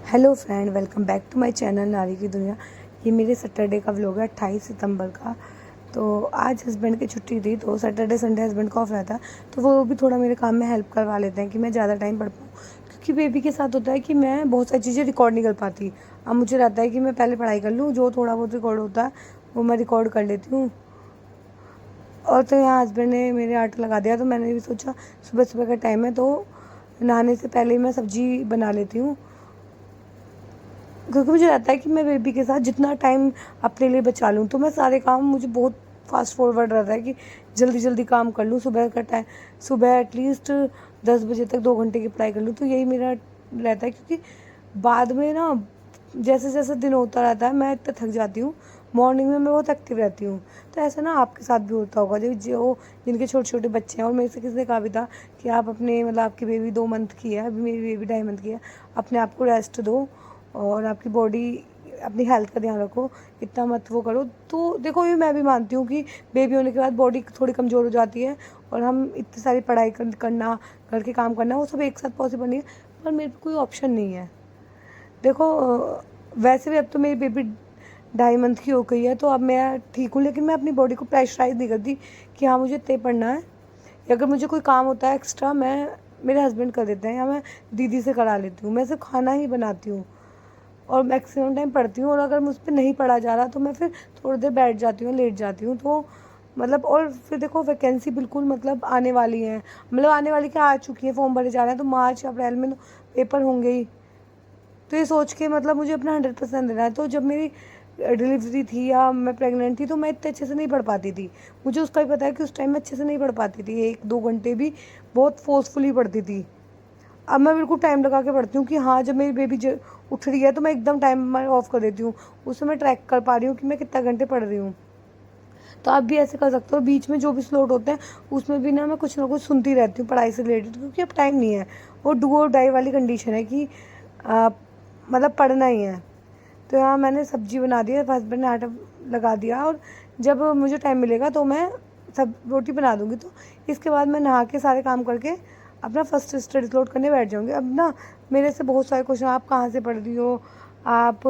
Hello friend, welcome back to my channel Nari Ki दुनिया। ये मेरे सैटरडे का व्लॉग है 28 सितंबर का। तो आज हस्बैंड की छुट्टी थी, तो सैटरडे संडे हस्बैंड का ऑफ रहता है, तो वो भी थोड़ा मेरे काम में हेल्प करवा लेते हैं कि मैं ज़्यादा टाइम पढ़ पाऊँ। क्योंकि बेबी के साथ होता है कि मैं बहुत सारी चीज़ें रिकॉर्ड नहीं कर पाती। अब मुझे रहता है कि मैं पहले पढ़ाई कर लूँ, जो थोड़ा बहुत रिकॉर्ड होता है वो मैं रिकॉर्ड कर लेती हूँ। और तो यहाँ हस्बैंड ने मेरे आटा लगा दिया, तो मैंने भी सोचा सुबह सुबह का टाइम है, तो नहाने से पहले ही मैं सब्ज़ी बना लेती हूँ। क्योंकि मुझे रहता है कि मैं बेबी के साथ जितना टाइम अपने लिए बचा लूँ, तो मैं सारे काम, मुझे बहुत फास्ट फॉरवर्ड रहता है कि जल्दी जल्दी काम कर लूँ। सुबह का टाइम, सुबह एटलीस्ट 10 बजे तक 2 घंटे की पढ़ाई कर लूँ, तो यही मेरा रहता है। क्योंकि बाद में ना, जैसे जैसे दिन होता रहता है, मैं इतना थक जाती हूँ। मॉर्निंग में मैं बहुत एक्टिव रहती हूँ। तो ऐसा ना आपके साथ भी होता होगा, जो जिनके छोटे छोटे बच्चे हैं। और मेरे से किसी ने कहा भी था कि आप अपने, मतलब आपकी बेबी 2 मंथ की है, अभी मेरी बेबी 2.5 मंथ की है, अपने आप को रेस्ट दो और आपकी बॉडी, अपनी हेल्थ का ध्यान रखो, इतना मत वो करो। तो देखो, ये मैं भी मानती हूँ कि बेबी होने के बाद बॉडी थोड़ी कमज़ोर हो जाती है, और हम इतनी सारी पढ़ाई करना, घर के काम करना, वो सब एक साथ पॉसिबल नहीं है। पर मेरे पे कोई ऑप्शन नहीं है। देखो, वैसे भी अब तो मेरी बेबी 2.5 मंथ की हो गई है, तो अब मैं ठीक हूँ। लेकिन मैं अपनी बॉडी को प्रेशराइज नहीं करती कि हाँ मुझे इतना पढ़ना है। या अगर मुझे कोई काम होता है एक्स्ट्रा, मैं, मेरे हस्बैंड कर देते हैं या मैं दीदी से करा लेती हूँ। मैं सिर्फ खाना ही बनाती हूँ और मैक्सिमम टाइम पढ़ती हूँ। और अगर मुझ पर नहीं पढ़ा जा रहा, तो मैं फिर थोड़ी देर बैठ जाती हूँ, लेट जाती हूँ। तो मतलब, और फिर देखो, वैकेंसी बिल्कुल मतलब आने वाली है, मतलब आने वाली क्या, आ चुकी है, फॉर्म भरे जा रहे हैं, तो मार्च अप्रैल में तो पेपर होंगे ही। तो ये सोच के मतलब मुझे अपना 100% देना है। तो जब मेरी डिलीवरी थी या मैं प्रेग्नेंट थी, तो मैं इतने अच्छे से नहीं पढ़ पाती थी। मुझे उसका भी पता है कि उस टाइम मैं अच्छे से नहीं पढ़ पाती थी, 1-2 घंटे भी बहुत फोर्सफुली पढ़ती थी। अब मैं बिल्कुल टाइम लगा के पढ़ती हूँ कि हाँ, जब मेरी बेबी उठ रही है, तो मैं एकदम टाइम ऑफ कर देती हूँ। उससे मैं ट्रैक कर पा रही हूँ कि मैं कितना घंटे पढ़ रही हूँ। तो आप भी ऐसे कर सकते हो। बीच में जो भी स्लॉट होते हैं, उसमें भी मैं कुछ ना कुछ सुनती रहती हूँ पढ़ाई से रिलेटेड, क्योंकि अब टाइम नहीं है। वो डू और डाई वाली कंडीशन है कि मतलब पढ़ना ही है। तो यहाँ मैंने सब्जी बना दी है, हस्बैंड ने आटा लगा दिया, और जब मुझे टाइम मिलेगा तो मैं सब रोटी बना दूँगी। तो इसके बाद मैं नहा के सारे काम करके अपना फर्स्ट स्टडी स्लॉट करने बैठ जाऊँगी। अब ना, मेरे से बहुत सारे क्वेश्चन, आप कहाँ से पढ़ रही हो, आप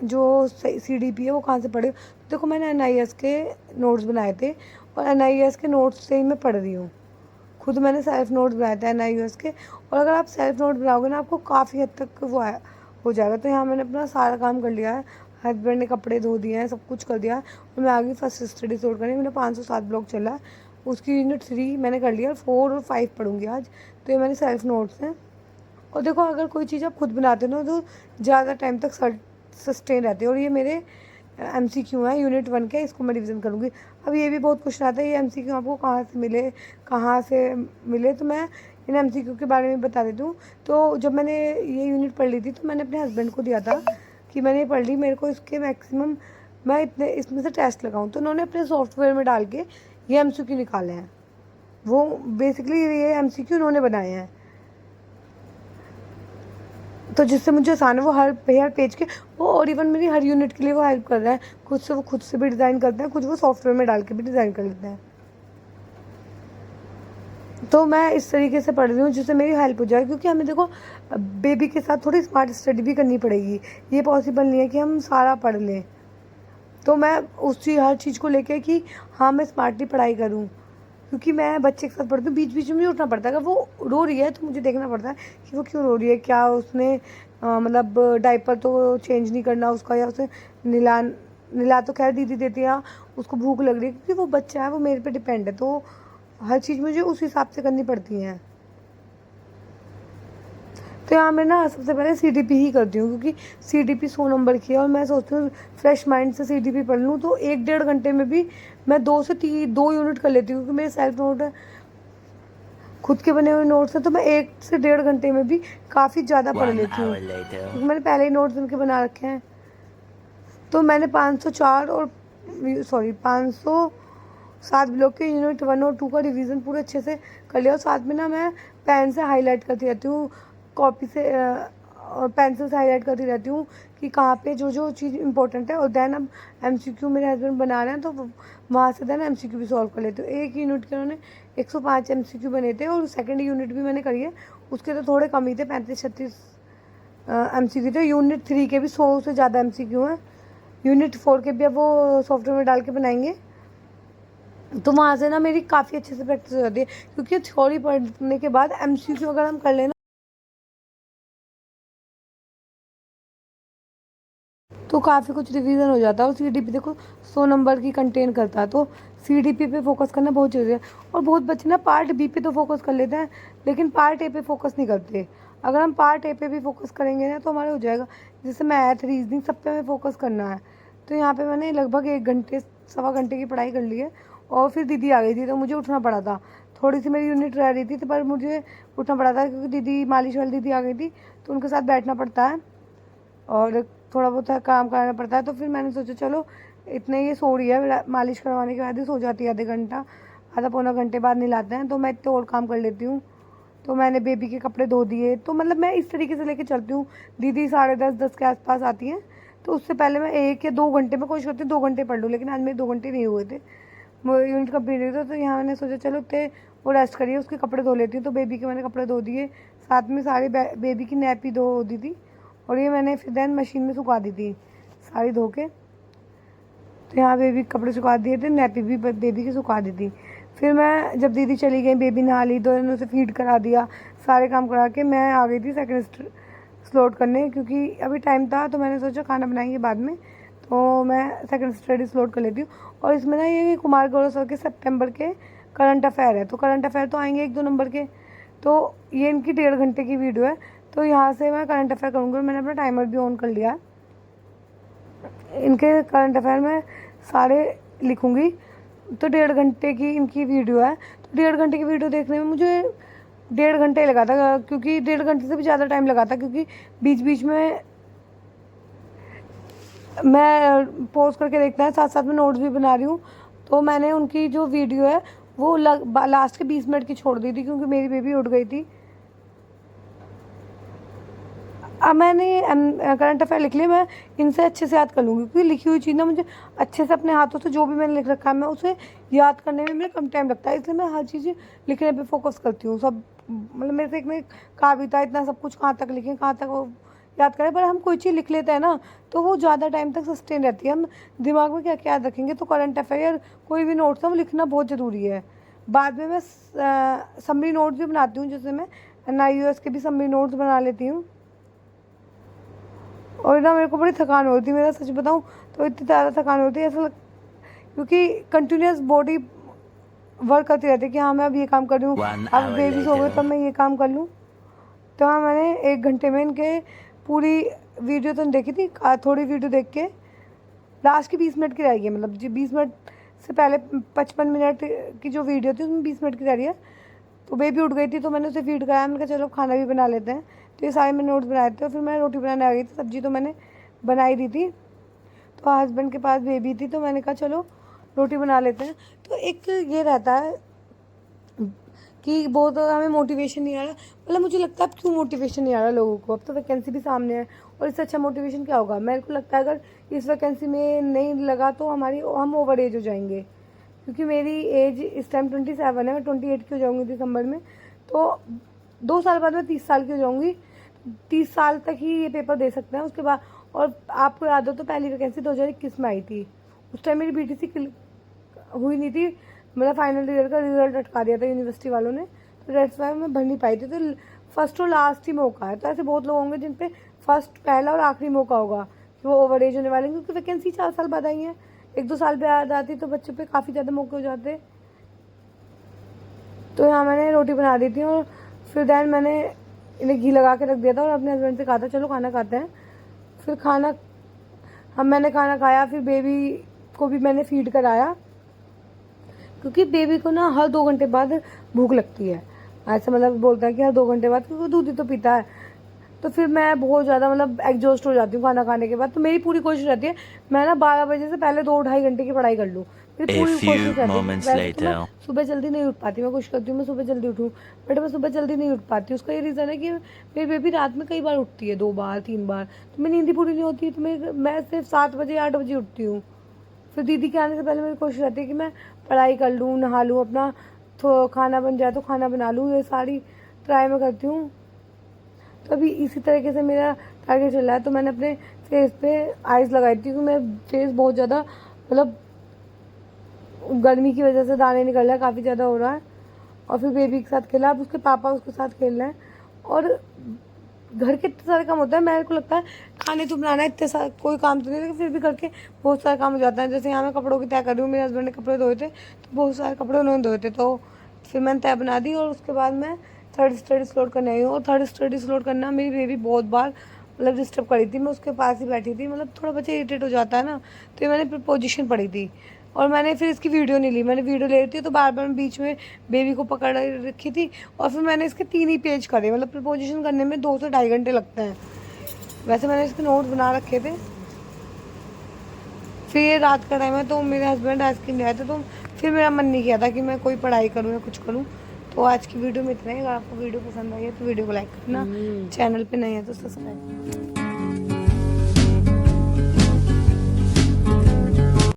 जो CDP है वो कहाँ से पढ़े हो। देखो, मैंने NIS के नोट्स बनाए थे, और NIS के नोट्स से ही मैं पढ़ रही हूँ। खुद मैंने सेल्फ नोट्स बनाए थे NIS के। और अगर आप सेल्फ नोट बनाओगे ना, आपको काफ़ी हद तक वो हो जाएगा। तो यहाँ मैंने अपना सारा काम कर लिया है, हस्बैंड ने कपड़े धो दिए हैं, सब कुछ कर दिया है, और मैं आ गई फर्स्ट स्टडी स्टार्ट करने। मैंने 507 ब्लॉक चला है, उसकी यूनिट 3 मैंने कर लिया, 4 और 5 पढ़ूंगी आज। तो ये मेरे सेल्फ नोट्स हैं। और देखो, अगर कोई चीज़ आप खुद बनाते हो ना, तो ज़्यादा टाइम तक सस्टेन रहती है। और ये मेरे MCQ है, यूनिट 1 के, इसको मैं रिवीजन करूँगी। अब ये भी बहुत क्वेश्चन आता है, ये MCQ आपको कहाँ से मिले, कहाँ से मिले। तो मैं इन MCQ के बारे में बता देती हूँ। तो जब मैंने ये यूनिट पढ़ ली थी, तो मैंने अपने हस्बैंड को दिया था कि मैंने ये पढ़ ली, मेरे को इसके मैक्सिमम मैं इतने इसमें से टेस्ट लगाऊँ। तो उन्होंने अपने सॉफ्टवेयर में डाल के ये MCQ निकाले हैं। वो बेसिकली ये MCQ उन्होंने बनाए हैं, तो जिससे मुझे आसान है। वो हर पेज के वो, और इवन मेरी हर यूनिट के लिए वो हेल्प कर रहा है। खुद से भी डिज़ाइन करते हैं, कुछ वो सॉफ्टवेयर में डाल के भी डिज़ाइन कर लेते हैं। तो मैं इस तरीके से पढ़ रही हूँ जिससे मेरी हेल्प हो जाए। क्योंकि हमें देखो, बेबी के साथ थोड़ी स्मार्ट स्टडी भी करनी पड़ेगी। ये पॉसिबल नहीं है कि हम सारा पढ़ लें। तो मैं हर चीज़ को लेके कि हाँ, मैं स्मार्टली पढ़ाई करूँ। क्योंकि मैं बच्चे के साथ पढ़ती हूँ, बीच बीच में उठना पड़ता है। अगर वो रो रही है, तो मुझे देखना पड़ता है कि वो क्यों रो रही है, क्या उसने मतलब डायपर तो चेंज नहीं करना उसका, या उसे निला तो खैर दीदी देती है, उसको भूख लग रही है, क्योंकि वो बच्चा है, वो मेरे पे डिपेंड है। तो हर चीज़ मुझे उस हिसाब से करनी पड़ती है। तो यहाँ मैं ना सबसे पहले CDP ही करती हूँ, क्योंकि CDP 100 नंबर की है। और मैं सोचती हूँ फ्रेश माइंड से CDP पढ़ लूँ, तो 1-1.5 घंटे में भी मैं 2 यूनिट कर लेती हूँ। क्योंकि मेरे सेल्फ नोट है, खुद के बने हुए नोट्स हैं, तो मैं 1 से 1.5 घंटे में भी काफ़ी ज़्यादा पढ़ लेती हूँ, क्योंकि मैंने पहले ही नोट्स उनके बना रखे हैं। तो मैंने 504 और 507 ब्लॉक के यूनिट 1 और 2 का रिवीजन पूरे अच्छे से कर लिया। और साथ में ना, मैं पेन से हाईलाइट करती रहती हूँ, कॉपी से और पेंसिल से हाईलाइट करती रहती हूँ कि कहाँ पे जो जो चीज़ इंपॉर्टेंट है। और देन अब MCQ मेरे हस्बैंड बना रहे हैं, तो वहाँ से देन MCQ भी सॉल्व कर लेती हूँ। एक यूनिट के उन्होंने 105 MCQ बने थे, और सेकेंड यूनिट भी मैंने करी है, उसके तो थोड़े कम ही थे, 35-36 MCQ थे। यूनिट 3 के भी 100 से ज़्यादा MCQ हैं। यूनिट 4 के भी अब वो सॉफ्टवेयर में डाल के बनाएंगे, तो वहाँ से ना मेरी काफ़ी अच्छे से प्रैक्टिस हो जाती है, क्योंकि थ्योरी पढ़ने के बाद MCQ अगर हम कर लेना तो काफ़ी कुछ रिवीजन हो जाता है। और CDP देखो 100 नंबर की कंटेन करता है, तो CDP पे फोकस करना बहुत ज़रूरी है। और बहुत बच्चे ना पार्ट B पे तो फोकस कर लेते हैं, लेकिन पार्ट A पे फोकस नहीं करते। अगर हम पार्ट A पे भी फोकस करेंगे ना तो हमारा हो जाएगा। जैसे मैथ, रीजनिंग, सब पे हमें फोकस करना है। तो यहाँ पे मैंने लगभग 1 घंटे, सवा घंटे की पढ़ाई कर ली है। और फिर दीदी आ गई थी, तो मुझे उठना पड़ा था। थोड़ी सी मेरी यूनिट रह रही थी, तो पर मुझे उठना पड़ा था, क्योंकि दीदी, मालिश वाली दीदी आ गई थी, तो उनके साथ बैठना पड़ता है और थोड़ा बहुत काम कराना पड़ता है। तो फिर मैंने सोचा चलो इतने ये सो रही है, मालिश करवाने के बाद ही सो जाती है, आधे घंटा, आधा पौना घंटे बाद नहलाते हैं, तो मैं इतने और काम कर लेती हूँ। तो मैंने बेबी के कपड़े धो दिए। तो मतलब मैं इस तरीके से लेके चलती हूँ। दीदी 10:30 के आसपास आती हैं, तो उससे पहले मैं 1 या 2 घंटे में कोशिश करती हूँ 2 घंटे पढ़ लूँ, लेकिन आज मेरे 2 घंटे नहीं हुए थे, यूनिट कंप्लीट हुई थी। तो यहाँ मैंने सोचा चलो इतने वो रेस्ट करिए, उसके कपड़े धो लेती हूँ। तो बेबी के मैंने कपड़े धो दिए, साथ में सारे बेबी की नैपी धो दी थी, और ये मैंने फिर देन मशीन में सुखा दी थी सारी धो के। तो यहाँ बेबी के कपड़े सुखा दिए थे, नैपी भी बेबी की सुखा दी थी। फिर मैं जब दीदी चली गई, बेबी नहा ली, तो उसे फीड करा दिया, सारे काम करा के मैं आ गई थी सेकंड स्लॉट करने, क्योंकि अभी टाइम था। तो मैंने सोचा खाना बनाएंगे बाद में, तो मैं सेकंड स्टडी स्लॉट कर लेती हूँ। और इसमें ना ये कुमार गौरव सर के सितंबर के करंट अफेयर है, तो करंट अफेयर तो आएंगे 1-2 नंबर के। तो ये इनकी 1.5 घंटे की वीडियो है, तो यहाँ से मैं करंट अफेयर करूँगी। और मैंने अपना टाइमर भी ऑन कर लिया है। इनके करंट अफेयर में सारे लिखूँगी। तो 1.5 घंटे की इनकी वीडियो है, तो 1.5 घंटे की वीडियो देखने में मुझे 1.5 घंटे लगा था, क्योंकि 1.5 घंटे से भी ज़्यादा टाइम लगा था, क्योंकि बीच बीच में मैं पॉज करके देखता है, साथ साथ में नोट्स भी बना रही हूँ। तो मैंने उनकी जो वीडियो है वो लास्ट के 20 मिनट की छोड़ दी थी, क्योंकि मेरी बेबी उठ गई थी। अब मैंने करंट अफेयर लिख लिए, मैं इनसे अच्छे से याद कर लूँगी, क्योंकि लिखी हुई चीज़ ना मुझे अच्छे से अपने हाथों से जो भी मैंने लिख रखा है, मैं उसे याद करने में मेरे कम टाइम लगता है, इसलिए मैं हर चीज़ लिखने पे फोकस करती हूँ। सब मतलब मेरे से एक में कविता इतना सब कुछ कहाँ तक लिखें, कहाँ तक वो याद करें। पर हम कोई चीज़ लिख लेते हैं ना, तो वो ज़्यादा टाइम तक सस्टेन रहती है। हम दिमाग में क्या क्या याद रखेंगे। तो करंट अफेयर कोई भी नोट्स है वो लिखना बहुत ज़रूरी है। बाद में मैं समरी नोट्स भी बनाती हूँ, जैसे मैं NIOS के भी समरी नोट्स बना लेती हूँ। और ना मेरे को बड़ी थकान होती है, मेरा सच बताऊँ तो इतनी ज़्यादा थकान होती है, ऐसा क्योंकि कंटिन्यूस बॉडी वर्क करती रहती है कि हाँ मैं अब ये काम कर रही हूँ, अब बेबी सो गए तब मैं ये काम कर लूँ। तो हाँ मैंने 1 घंटे में इनके पूरी वीडियो तो नहीं देखी थी, थोड़ी वीडियो देख के लास्ट की 20 मिनट की रह गई है। मतलब जो 20 मिनट से पहले 55 मिनट की जो वीडियो थी उसमें 20 मिनट की रह रही है। तो बेबी उठ गई थी, तो मैंने उसे फीड कराया, मैंने कहा चलो खाना भी बना लेते हैं। तो ये सारे मैंने नोट्स बनाए थे, और फिर मैं रोटी बनाने आ गई थी। सब्जी तो मैंने बनाई दी थी, तो हस्बैंड के पास बेबी थी, तो मैंने कहा चलो रोटी बना लेते हैं। तो एक ये रहता है कि बहुत हमें मोटिवेशन नहीं आ रहा। मतलब मुझे लगता है अब क्यों मोटिवेशन नहीं आ रहा लोगों को, अब तो वैकेंसी भी सामने है, और इससे अच्छा मोटिवेशन क्या होगा। मेरे को लगता है अगर इस वैकेंसी में नहीं लगा तो हम ओवर एज हो जाएंगे, क्योंकि मेरी एज इस टाइम 27 है, मैं 28 की हो जाऊँगी दिसंबर में। तो 2 साल बाद मैं 30 साल की हो जाऊँगी। 30 साल तक ही ये पेपर दे सकते हैं, उसके बाद। और आपको याद हो तो पहली वैकेंसी 2021 में आई थी, उस टाइम मेरी BTC हुई नहीं थी, मतलब फाइनल ईयर का रिजल्ट अटका दिया था यूनिवर्सिटी वालों ने, तो डेट्स वाई मैं भर नहीं पाई थी। तो फर्स्ट और लास्ट ही मौका है। तो ऐसे बहुत लोग होंगे जिन पे फर्स्ट, पहला और आखिरी मौका होगा कि वो ओवर एज होने वाले हैं, क्योंकि वैकेंसी 4 साल बाद आई है। 1-2 साल बाद आती तो बच्चों पे काफ़ी ज़्यादा मौके हो जाते। तो यहाँ मैंने रोटी बना दी थी, और फिर दैन मैंने इन्हें घी लगा के रख दिया था, और अपने हस्बैंड से कहा था चलो खाना खाते हैं। फिर मैंने खाना खाया, फिर बेबी को भी मैंने फीड कराया, क्योंकि बेबी को ना हर 2 घंटे बाद भूख लगती है। ऐसा मतलब बोलता है कि हर 2 घंटे बाद, क्योंकि वो दूध ही तो पीता है। तो फिर मैं बहुत ज़्यादा मतलब एग्जॉस्ट हो जाती हूँ खाना खाने के बाद। तो मेरी पूरी कोशिश रहती है मैं ना 12 बजे से पहले 2-2.5 घंटे की पढ़ाई कर लूँ। मेरी पूरी कोशिश रहती है। वैसे तो मैं सुबह जल्दी नहीं उठ पाती, मैं कोशिश करती हूँ मैं सुबह जल्दी उठूँ, बट मैं सुबह जल्दी नहीं उठ पाती। उसका ये रीज़न है कि मेरी बेबी रात में कई बार उठती है, 2 बार 3 बार, तो मेरी नींद ही पूरी नहीं होती। तो मैं सिर्फ 7 बजे 8 बजे उठती हूँ। फिर दीदी के आने से पहले मेरी कोशिश रहती है कि मैं पढ़ाई कर लूँ, नहा लूँ, अपना तो खाना बन जाए तो खाना बना लूँ, ये सारी ट्राई मैं करती हूँ। तो अभी इसी तरीके से मेरा टारगेट चल रहा है। तो मैंने अपने फेस पे आइज़ लगाई थी क्योंकि मेरा फेस बहुत ज़्यादा मतलब गर्मी की वजह से दाने निकल रहा है, काफ़ी ज़्यादा हो रहा है। और फिर बेबी के साथ खेला, अब उसके पापा उसके साथ खेल रहे हैं। और घर के इतने सारे काम होते हैं, मेरे को लगता है खाने तो बनाना इतने सारे कोई काम तो नहीं, लेकिन फिर भी करके बहुत सारे काम हो जाता है। जैसे यहाँ मैं कपड़ों की तय कर रही हूँ, मेरे हस्बैंड ने कपड़े धोए थे तो बहुत सारे कपड़े उन्होंने धोए थे, तो फिर मैंने तय बना दी। और उसके बाद मैं थर्ड स्टडीज़ लोड करने आई हूँ। और थर्ड स्टडीज़ लोड करना मेरी बेबी बहुत बार मतलब डिस्टर्ब करी थी, मैं उसके पास ही बैठी थी। मतलब थोड़ा बच्चा इरिटेट हो जाता है ना, तो ये मैंने फिर पोजीशन पड़ी थी। और मैंने फिर इसकी वीडियो नहीं ली, मैंने वीडियो ले रही थी तो बार बार मैं बीच में बेबी को पकड़ रखी थी। और फिर मैंने इसके 3 ही पेज करे, मतलब प्रिपोजिशन करने में 2 से ढाई घंटे लगते हैं। वैसे मैंने इसके नोट्स बना रखे थे। फिर ये रात का टाइम है तो मेरे हस्बैंड आइसक्रीम ले आए थे, तो फिर मेरा मन नहीं किया था कि मैं कोई पढ़ाई करूँ या कुछ करूँ। तो आज की वीडियो में इतना ही। अगर आपको वीडियो पसंद आई है तो वीडियो को लाइक करना, चैनल पे नए हैं तो सब्सक्राइब करना।